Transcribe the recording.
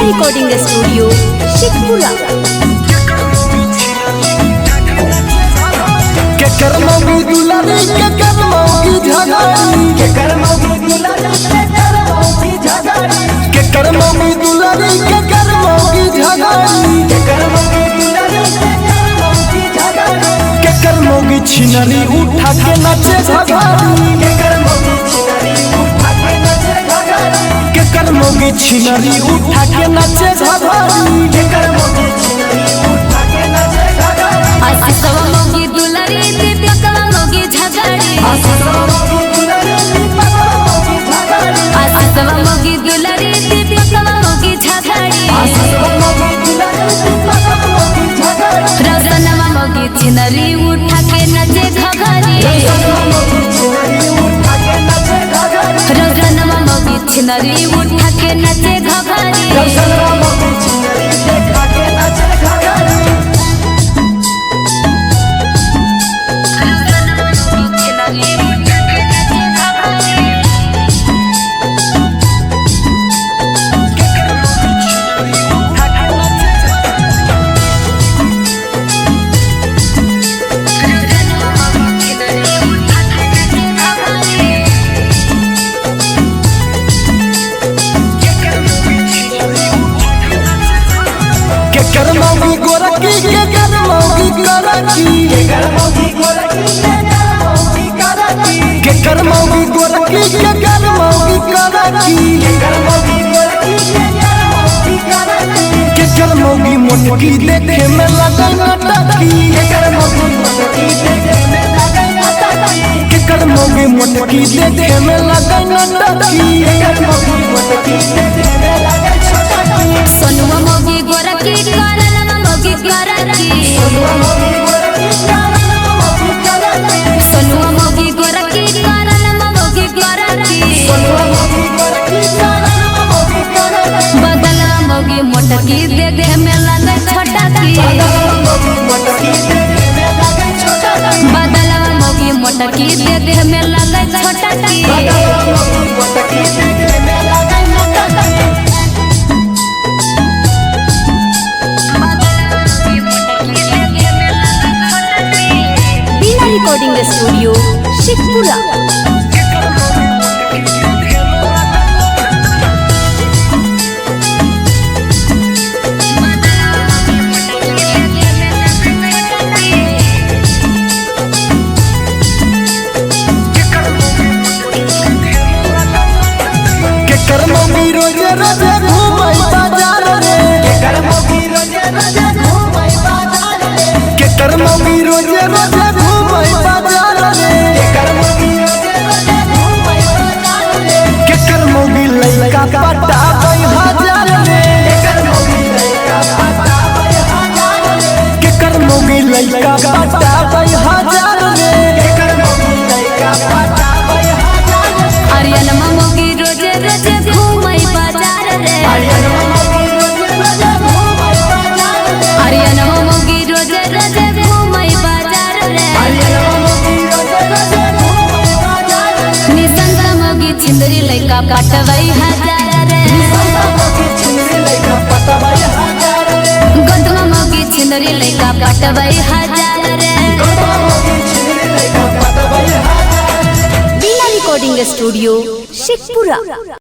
Recording studio Sheikhpura. के करमौगी दुलारी के करमौगी झगाड़ी के करमौगी दुलारी के करमौगी झगाड़ी के करमौगी दुलारी के करमौगी झगाड़ी के करमौगी दुलारी के करमौगी झगाड़ी के करमौगी छिनरी उठा के नाचे झगाड़ी के करमौगी छिनरी उठा के नाचे झगाड़ी के करमौगी छिनरी उठा के नाचे झगाड़ी के करमौगी छिनरी उठा के नाचे झगाड़ी आसवा मोगी दुलारी दीपकवा मोगी झगाड़ी आसवा मोगी दुलारी दीपकवा मोगी झगाड़ी आसवा मोगी दुलारी दीपकवा मोगी झगाड़ी आसवा मोगी दुलारी दीपकवा मोगी झगाड़ी रौनवा मोगी छिनरी उठा के नाचे घघरी आसवा मोगी छिनरी उठा के नाचे झगाड़ी रौनवा मोगी छिनरी उठा के नाचे घघरी आसवा मोगी छिनरी देखा के नाचे झगाड़ी के करमौगी गोरखी के करमौगी करकी के करमौगी गोरखी के करमौगी करकी के करमौगी गोरखी के करमौगी करकी के करमौगी गोरखी के करमौगी करकी के करमौगी मोटकी देखे में लगै नटकी के करमौगी मोटकी देखे में लगै नटकी के करमौगी मोटकी देखे में लगै नटकी के करमौगी मोटकी देखे में लगै छोटकी सोनुआ मोगी गोरकी करनवा मोगी करकी सोनुआ मोगी गोरखी करनवा मोगी करकी सोनुआ मोगी गोरकी करनवा मोगी करकी सोनुआ मोगी गोरखी करनवा मोगी करकी बगलवा मोगी मोटकी देखे में लगे छोटकी बगलवा मोगी मोटकी देखे में लगै छोटकी बगलवा मोगी मोटकी देखे में लगे छोटकी बगलवा मोगी मोटकी देखे में लगै छोटकी बीना रिकॉर्डिंग स्टूडियो शेखपुरा। के करमौगी रोजे रोजे घूमै बाजार रे के करमौगी रोजे रोजे घूमै बाजार रे के करमौगी रोजे रोजे घूमै बाजार रे के करमौगी रोजे रोजे घूमै बाजार रे के करमौगी लइका पटाबै हजार रे के करमौगी लइका पटाबै हजार रे के करमौगी लइका पटाबै हजार रे के करमौगी लइका पटाबै हजार रे आर्यनमा मोगी रोजे रोजे घूमै बाजार रे आर्यनमा मोगी रोजे रोजे घूमै बाजार रे आर्यनमा मोगी रोजे रोजे घूमै बाजार रे आर्यनमा मोगी रोजे रोजे घूमै बाजार रे निसंग मोगी छिंदरी लइका पटवै हजार रे निसंग मोगी छिनरी लइका पटबै हजार रे गंधवा मोगी छिंदरी लइका पटवै हजार रे गोदवा मोगी छिनरी लइका पटबै हजार रे बीना रिकॉर्डिंग स्टूडियो शेखपुरा।